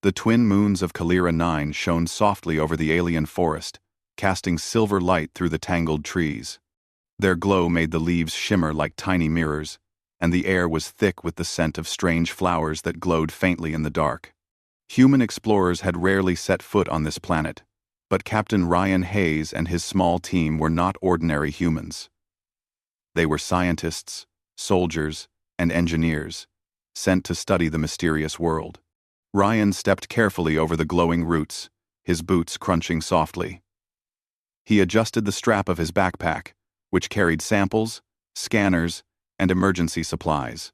The twin moons of Kalira 9 shone softly over the alien forest, casting silver light through the tangled trees. Their glow made the leaves shimmer like tiny mirrors, and the air was thick with the scent of strange flowers that glowed faintly in the dark. Human explorers had rarely set foot on this planet, but Captain Ryan Hayes and his small team were not ordinary humans. They were scientists, soldiers, and engineers, sent to study the mysterious world. Ryan stepped carefully over the glowing roots, his boots crunching softly. He adjusted the strap of his backpack, which carried samples, scanners, and emergency supplies.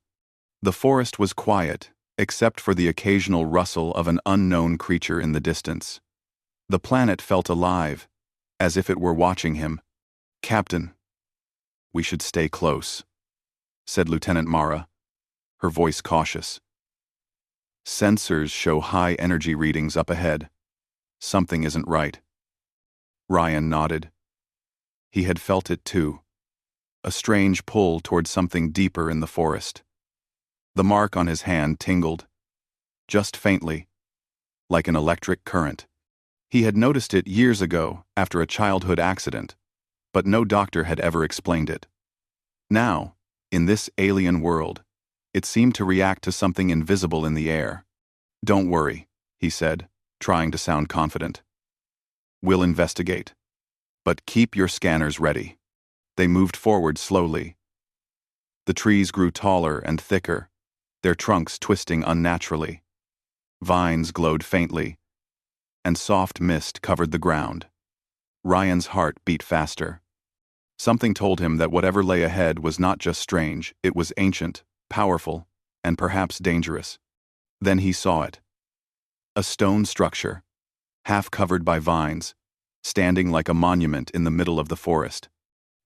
The forest was quiet, except for the occasional rustle of an unknown creature in the distance. The planet felt alive, as if it were watching him. "Captain, we should stay close," said Lieutenant Mara, her voice cautious. "Sensors show high energy readings up ahead. Something isn't right." Ryan nodded. He had felt it too. A strange pull toward something deeper in the forest. The mark on his hand tingled, just faintly, like an electric current. He had noticed it years ago after a childhood accident, but no doctor had ever explained it. Now, in this alien world, it seemed to react to something invisible in the air. "Don't worry," he said, trying to sound confident. "We'll investigate. But keep your scanners ready." They moved forward slowly. The trees grew taller and thicker, their trunks twisting unnaturally. Vines glowed faintly, and soft mist covered the ground. Ryan's heart beat faster. Something told him that whatever lay ahead was not just strange, it was ancient, powerful, and perhaps dangerous. Then he saw it. A stone structure, half covered by vines, standing like a monument in the middle of the forest.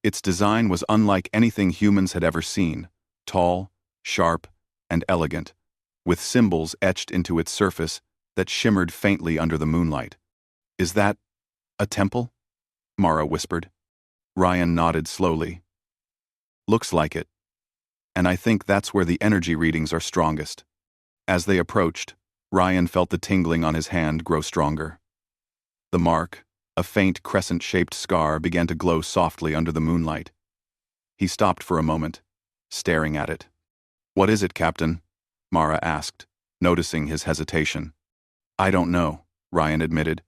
Its design was unlike anything humans had ever seen, tall, sharp, and elegant, with symbols etched into its surface that shimmered faintly under the moonlight. "Is that a temple?" Mara whispered. Ryan nodded slowly. "Looks like it. And I think that's where the energy readings are strongest." As they approached, Ryan felt the tingling on his hand grow stronger. The mark, a faint crescent-shaped scar, began to glow softly under the moonlight. He stopped for a moment, staring at it. "What is it, Captain?" Mara asked, noticing his hesitation. "I don't know," Ryan admitted.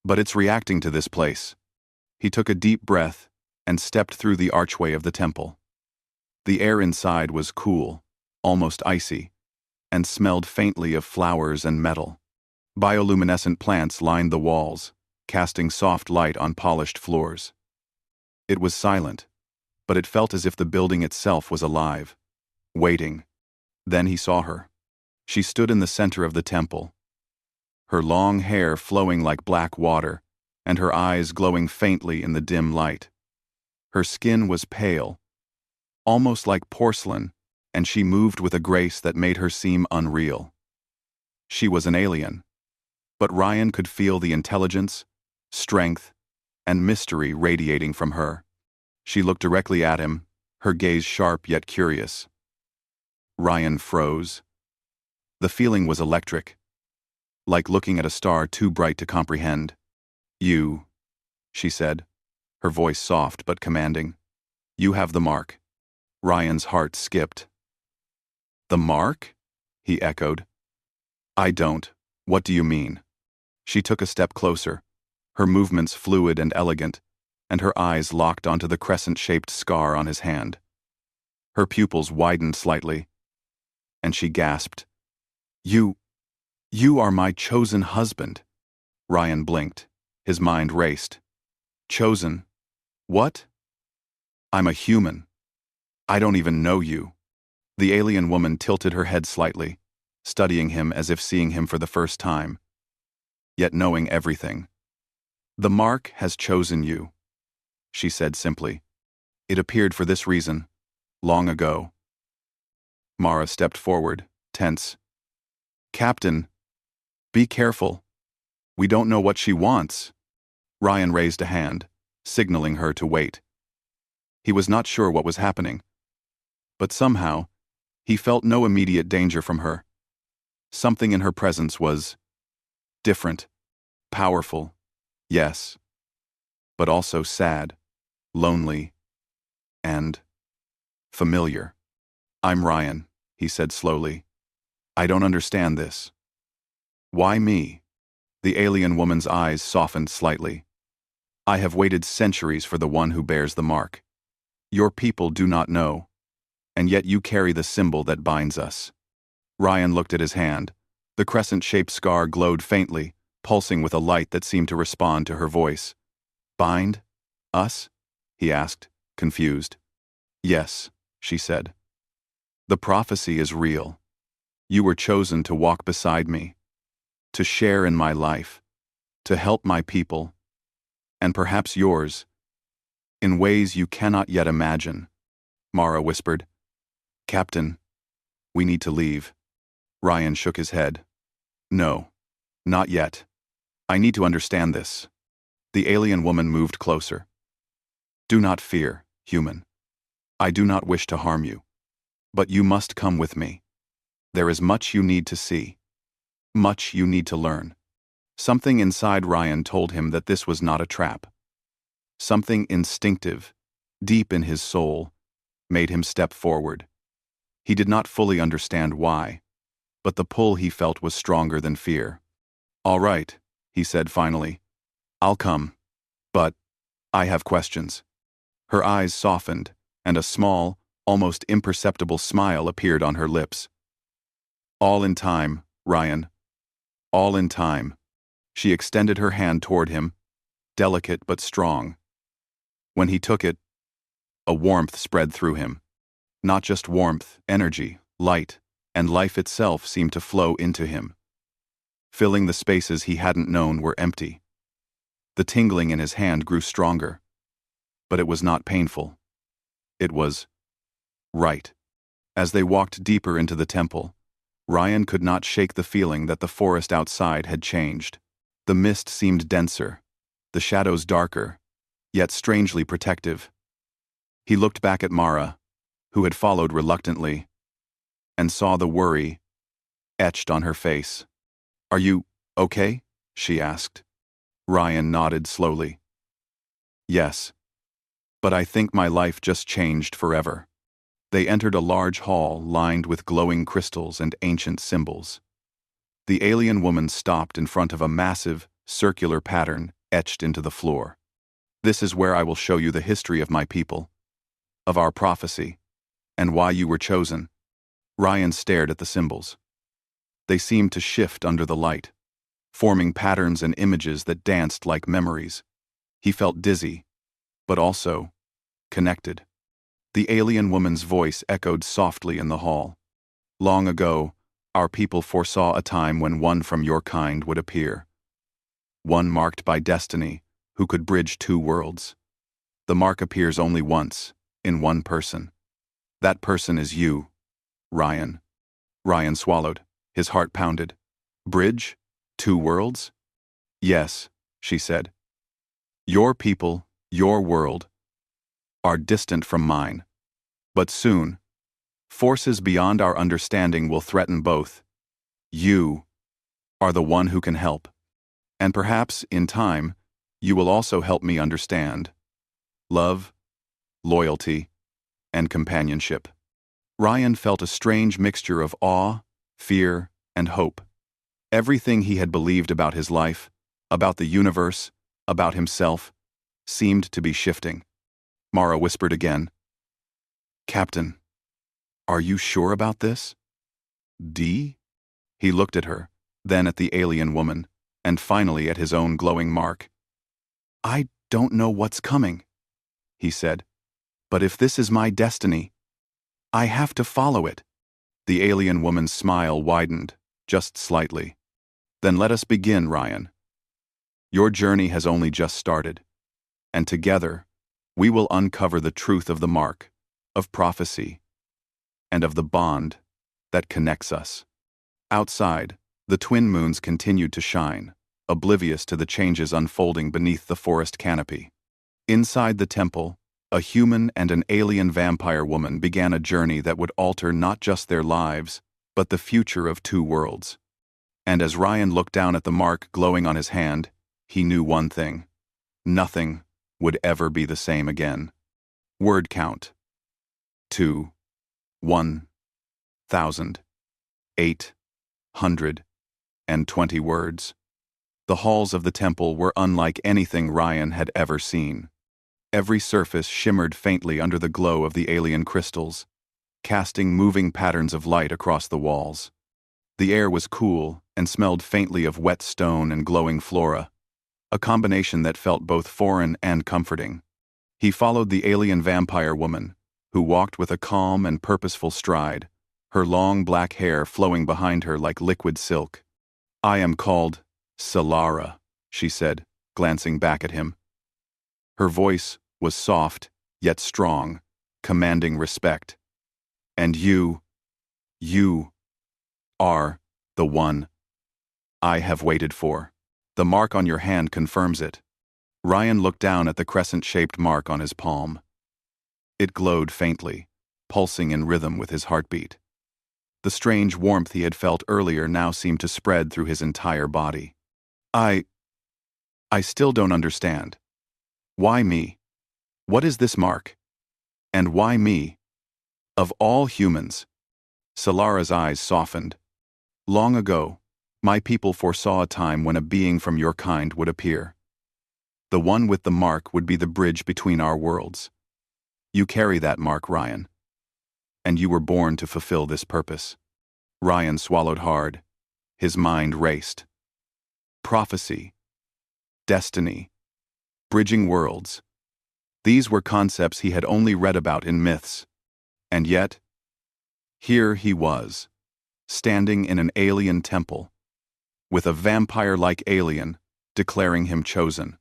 "But it's reacting to this place." He took a deep breath and stepped through the archway of the temple. The air inside was cool, almost icy, and smelled faintly of flowers and metal. Bioluminescent plants lined the walls, casting soft light on polished floors. It was silent, but it felt as if the building itself was alive, waiting. Then he saw her. She stood in the center of the temple, her long hair flowing like black water, and her eyes glowing faintly in the dim light. Her skin was pale, almost like porcelain, and she moved with a grace that made her seem unreal. She was an alien, but Ryan could feel the intelligence, strength, and mystery radiating from her. She looked directly at him, her gaze sharp yet curious. Ryan froze. The feeling was electric, like looking at a star too bright to comprehend. "You," she said, her voice soft but commanding. "You have the mark." Ryan's heart skipped. "The mark?" he echoed. "I don't. What do you mean?" She took a step closer, her movements fluid and elegant, and her eyes locked onto the crescent-shaped scar on his hand. Her pupils widened slightly, and she gasped. You are my chosen husband." Ryan blinked. His mind raced. "Chosen? What? I'm a human. I don't even know you." The alien woman tilted her head slightly, studying him as if seeing him for the first time, yet knowing everything. "The mark has chosen you," she said simply. "It appeared for this reason, long ago." Mara stepped forward, tense. "Captain, be careful. We don't know what she wants." Ryan raised a hand, signaling her to wait. He was not sure what was happening, but somehow, he felt no immediate danger from her. Something in her presence was Different. Powerful. Yes. But also sad. Lonely. And familiar. I'm Ryan, he said slowly. I don't understand this. Why me? The alien woman's eyes softened slightly. I have waited centuries for the one who bears the mark. Your people do not know, and yet you carry the symbol that binds us. Ryan looked at his hand. The crescent-shaped scar glowed faintly, pulsing with a light that seemed to respond to her voice. Bind? Us? He asked, confused. Yes, she said. The prophecy is real. You were chosen to walk beside me, to share in my life, to help my people, and perhaps yours, in ways you cannot yet imagine. Mara whispered. Captain, we need to leave. Ryan shook his head. No, not yet. I need to understand this. The alien woman moved closer. Do not fear, human. I do not wish to harm you. But you must come with me. There is much you need to see. Much you need to learn. Something inside Ryan told him that this was not a trap. Something instinctive, deep in his soul, made him step forward. He did not fully understand why, but the pull he felt was stronger than fear. All right, he said finally. I'll come. But I have questions. Her eyes softened, and a small, almost imperceptible smile appeared on her lips. All in time, Ryan. All in time. She extended her hand toward him, delicate but strong. When he took it, a warmth spread through him. Not just warmth, energy, light, and life itself seemed to flow into him. Filling the spaces he hadn't known were empty. The tingling in his hand grew stronger. But it was not painful. It was right. As they walked deeper into the temple, Ryan could not shake the feeling that the forest outside had changed. The mist seemed denser, the shadows darker, yet strangely protective. He looked back at Mara, who had followed reluctantly, and saw the worry etched on her face. Are you okay? She asked. Ryan nodded slowly. Yes. But I think my life just changed forever. They entered a large hall lined with glowing crystals and ancient symbols. The alien woman stopped in front of a massive, circular pattern etched into the floor. This is where I will show you the history of my people, of our prophecy, and why you were chosen. Ryan stared at the symbols. They seemed to shift under the light, forming patterns and images that danced like memories. He felt dizzy, but also connected. The alien woman's voice echoed softly in the hall. Long ago, our people foresaw a time when one from your kind would appear. One marked by destiny, who could bridge two worlds. The mark appears only once, in one person. That person is you, Ryan. Ryan swallowed. His heart pounded. Bridge? Two worlds? Yes, she said. Your people, your world, are distant from mine. But soon, forces beyond our understanding will threaten both. You are the one who can help. And perhaps, in time, you will also help me understand love, loyalty, and companionship. Ryan felt a strange mixture of awe, fear, and hope. Everything he had believed about his life, about the universe, about himself, seemed to be shifting. Mara whispered again. Captain, are you sure about this? D? He looked at her, then at the alien woman, and finally at his own glowing mark. I don't know what's coming, he said. But if this is my destiny, I have to follow it. The alien woman's smile widened, just slightly. Then let us begin, Ryan. Your journey has only just started, and together, we will uncover the truth of the mark, of prophecy, and of the bond that connects us. Outside, the twin moons continued to shine, oblivious to the changes unfolding beneath the forest canopy. Inside the temple, a human and an alien vampire woman began a journey that would alter not just their lives, but the future of two worlds. And as Ryan looked down at the mark glowing on his hand, he knew one thing. Nothing would ever be the same again. Word count. 2, 1,820 words. The halls of the temple were unlike anything Ryan had ever seen. Every surface shimmered faintly under the glow of the alien crystals, casting moving patterns of light across the walls. The air was cool and smelled faintly of wet stone and glowing flora, a combination that felt both foreign and comforting. He followed the alien vampire woman, who walked with a calm and purposeful stride, her long black hair flowing behind her like liquid silk. "I am called Solara," she said, glancing back at him. Her voice was soft, yet strong, commanding respect. "And you are the one I have waited for. The mark on your hand confirms it." Ryan looked down at the crescent-shaped mark on his palm. It glowed faintly, pulsing in rhythm with his heartbeat. The strange warmth he had felt earlier now seemed to spread through his entire body. I still don't understand. Why me? What is this mark? And why me? Of all humans. Solara's eyes softened. "Long ago, my people foresaw a time when a being from your kind would appear. The one with the mark would be the bridge between our worlds. You carry that mark, Ryan. And you were born to fulfill this purpose." Ryan swallowed hard. His mind raced. Prophecy. Destiny. Bridging worlds. These were concepts he had only read about in myths. And yet, here he was, standing in an alien temple, with a vampire-like alien declaring him chosen.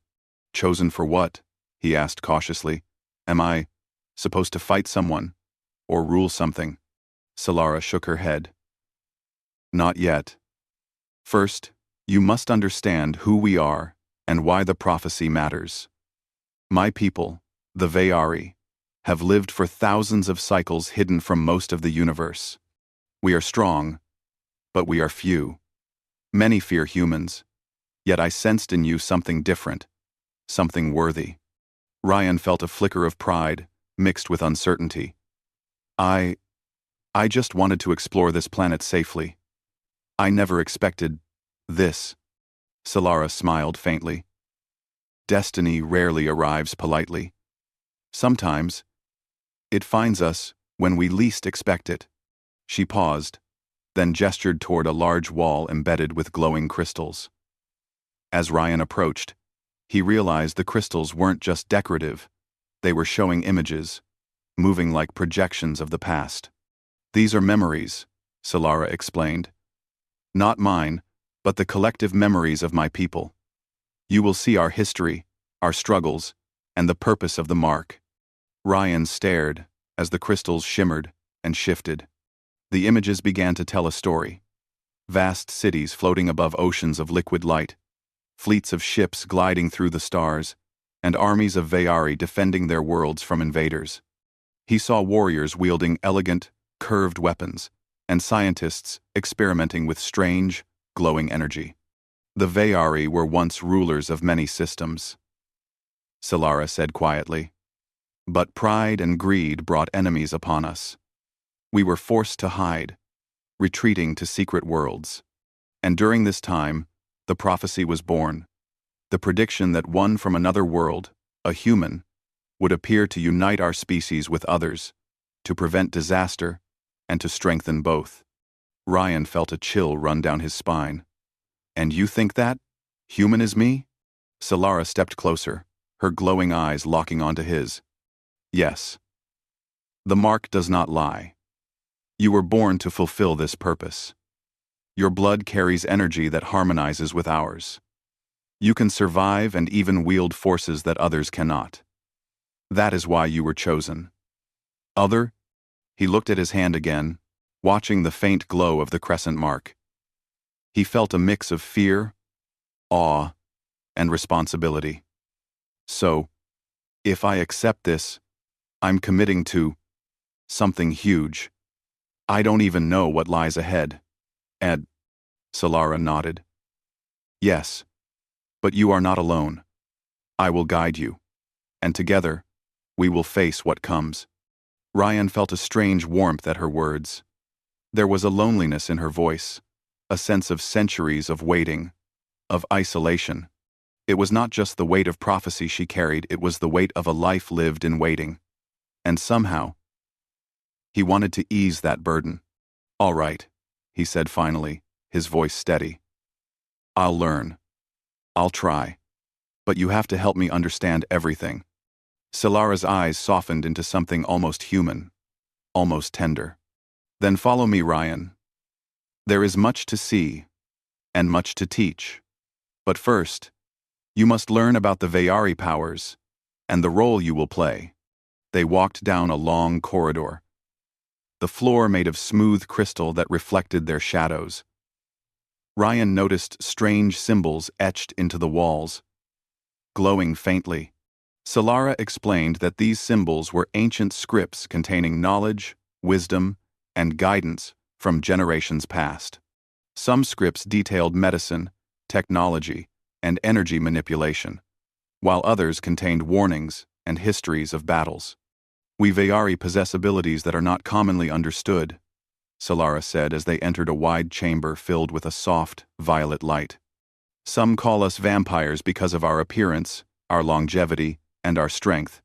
"Chosen for what?" he asked cautiously. "Am I supposed to fight someone, or rule something?" Solara shook her head. "Not yet. First, you must understand who we are and why the prophecy matters. My people, the Veyari, have lived for thousands of cycles hidden from most of the universe. We are strong, but we are few. Many fear humans, yet I sensed in you something different, something worthy." Ryan felt a flicker of pride, mixed with uncertainty. I just wanted to explore this planet safely. I never expected this." Solara smiled faintly. "Destiny rarely arrives politely. Sometimes, it finds us when we least expect it." She paused, then gestured toward a large wall embedded with glowing crystals. As Ryan approached, he realized the crystals weren't just decorative, they were showing images, moving like projections of the past. "These are memories," Solara explained. "Not mine, but the collective memories of my people. You will see our history, our struggles, and the purpose of the mark." Ryan stared as the crystals shimmered and shifted. The images began to tell a story. Vast cities floating above oceans of liquid light, fleets of ships gliding through the stars, and armies of Veyari defending their worlds from invaders. He saw warriors wielding elegant, curved weapons, and scientists experimenting with strange, glowing energy. "The Veyari were once rulers of many systems," Solara said quietly. "But pride and greed brought enemies upon us. We were forced to hide, retreating to secret worlds. And during this time, the prophecy was born, the prediction that one from another world, a human, would appear to unite our species with others, to prevent disaster, and to strengthen both." Ryan felt a chill run down his spine. "And you think that? Human is me?" Solara stepped closer, her glowing eyes locking onto his. "Yes. The mark does not lie. You were born to fulfill this purpose. Your blood carries energy that harmonizes with ours. You can survive and even wield forces that others cannot. That is why you were chosen." "Other?" He looked at his hand again, watching the faint glow of the crescent mark. He felt a mix of fear, awe, and responsibility. "So, if I accept this, I'm committing to something huge. I don't even know what lies ahead. And Solara nodded. Yes, but you are not alone. I will guide you, and together, we will face what comes. Ryan felt a strange warmth at her words. There was a loneliness in her voice, a sense of centuries of waiting, of isolation. It was not just the weight of prophecy she carried, it was the weight of a life lived in waiting. And somehow, he wanted to ease that burden. All right, he said finally, his voice steady. I'll learn. I'll try. But you have to help me understand everything. Solara's eyes softened into something almost human, almost tender. Then follow me, Ryan. There is much to see, and much to teach. But first, you must learn about the Veyari powers, and the role you will play. They walked down a long corridor, the floor made of smooth crystal that reflected their shadows. Ryan noticed strange symbols etched into the walls, glowing faintly. Solara explained that these symbols were ancient scripts containing knowledge, wisdom, and guidance from generations past. Some scripts detailed medicine, technology, and energy manipulation, while others contained warnings and histories of battles. We Veyari possess abilities that are not commonly understood, Solara said as they entered a wide chamber filled with a soft, violet light. Some call us vampires because of our appearance, our longevity, and our strength.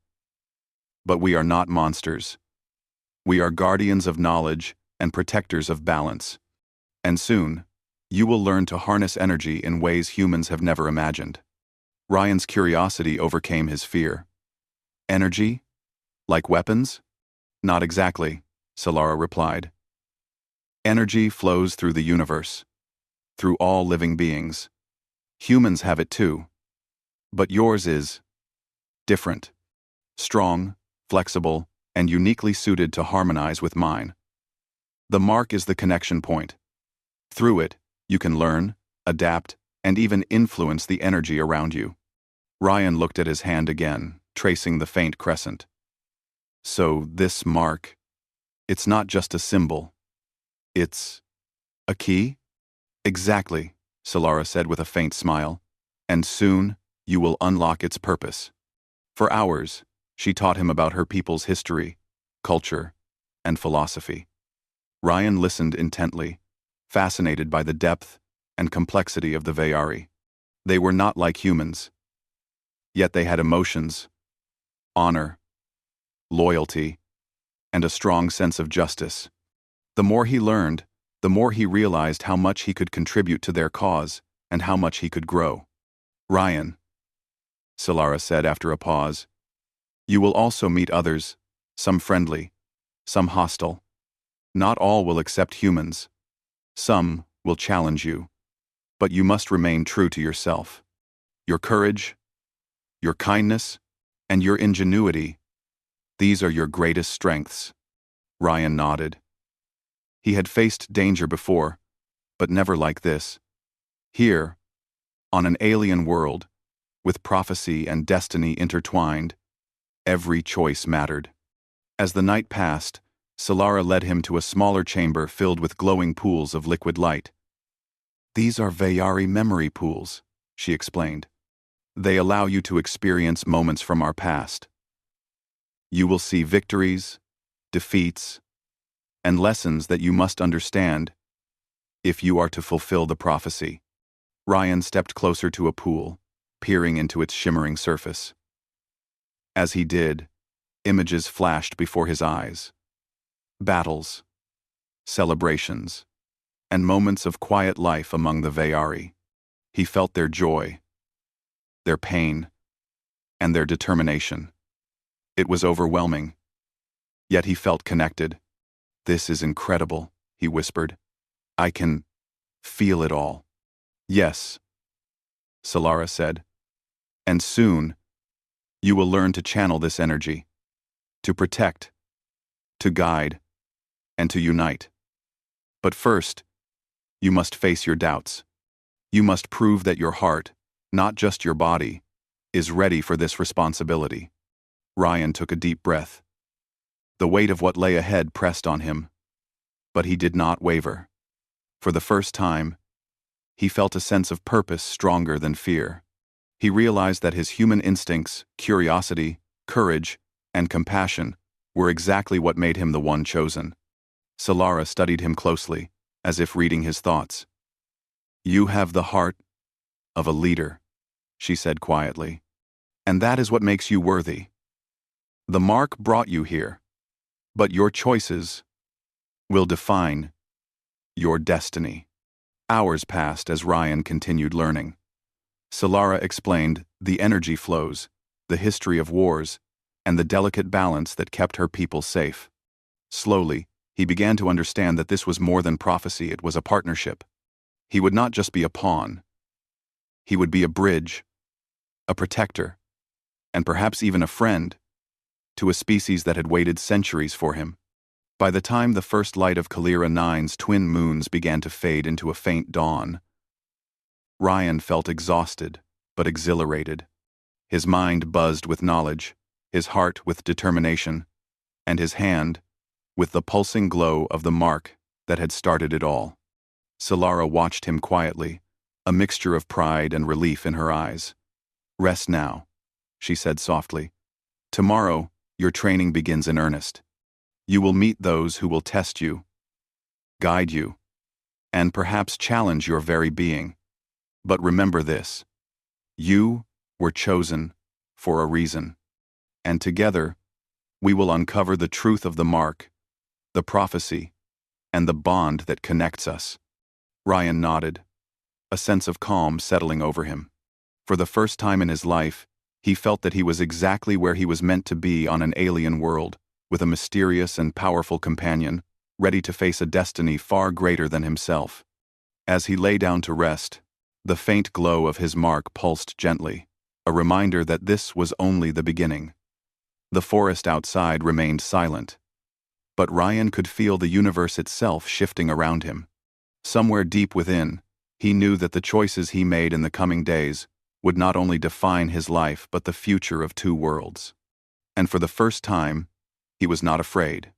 But we are not monsters. We are guardians of knowledge and protectors of balance. And soon, you will learn to harness energy in ways humans have never imagined. Ryan's curiosity overcame his fear. Energy? Like weapons? Not exactly, Solara replied. Energy flows through the universe, through all living beings. Humans have it too. But yours is different. Strong, flexible, and uniquely suited to harmonize with mine. The mark is the connection point. Through it, you can learn, adapt, and even influence the energy around you. Ryan looked at his hand again, tracing the faint crescent. So this mark, it's not just a symbol. It's a key? Exactly, Solara said with a faint smile. And soon, you will unlock its purpose. For hours, she taught him about her people's history, culture, and philosophy. Ryan listened intently, fascinated by the depth and complexity of the Veyari. They were not like humans. Yet they had emotions, honor, loyalty, and a strong sense of justice. The more he learned, the more he realized how much he could contribute to their cause and how much he could grow. Ryan, Solara said after a pause, you will also meet others, some friendly, some hostile. Not all will accept humans. Some will challenge you. But you must remain true to yourself. Your courage, your kindness, and your ingenuity, these are your greatest strengths. Ryan nodded. He had faced danger before, but never like this. Here, on an alien world, with prophecy and destiny intertwined, every choice mattered. As the night passed, Solara led him to a smaller chamber filled with glowing pools of liquid light. These are Veyari memory pools, she explained. They allow you to experience moments from our past. You will see victories, defeats, and lessons that you must understand if you are to fulfill the prophecy. Ryan stepped closer to a pool, peering into its shimmering surface. As he did, images flashed before his eyes. Battles, celebrations, and moments of quiet life among the Veyari. He felt their joy, their pain, and their determination. It was overwhelming. Yet he felt connected. This is incredible, he whispered. I can feel it all. Yes, Solara said. And soon, you will learn to channel this energy, to protect, to guide, and to unite. But first, you must face your doubts. You must prove that your heart, not just your body, is ready for this responsibility. Ryan took a deep breath. The weight of what lay ahead pressed on him, but he did not waver. For the first time, he felt a sense of purpose stronger than fear. He realized that his human instincts, curiosity, courage, and compassion were exactly what made him the one chosen. Solara studied him closely, as if reading his thoughts. "You have the heart of a leader," she said quietly. "And that is what makes you worthy. The mark brought you here, but your choices will define your destiny." Hours passed as Ryan continued learning. Solara explained the energy flows, the history of wars, and the delicate balance that kept her people safe. Slowly, he began to understand that this was more than prophecy, it was a partnership. He would not just be a pawn. He would be a bridge, a protector, and perhaps even a friend to a species that had waited centuries for him. By the time the first light of Kalira 9's twin moons began to fade into a faint dawn, Ryan felt exhausted but exhilarated. His mind buzzed with knowledge, his heart with determination, and his hand with the pulsing glow of the mark that had started it all. Solara watched him quietly, a mixture of pride and relief in her eyes. "Rest now," she said softly. "Tomorrow, your training begins in earnest. You will meet those who will test you, guide you, and perhaps challenge your very being. But remember this: you were chosen for a reason. And together, we will uncover the truth of the mark, the prophecy, and the bond that connects us." Ryan nodded, a sense of calm settling over him. For the first time in his life, he felt that he was exactly where he was meant to be on an alien world, with a mysterious and powerful companion, ready to face a destiny far greater than himself. As he lay down to rest, the faint glow of his mark pulsed gently, a reminder that this was only the beginning. The forest outside remained silent, but Ryan could feel the universe itself shifting around him. Somewhere deep within, he knew that the choices he made in the coming days would not only define his life but the future of two worlds. And for the first time, he was not afraid.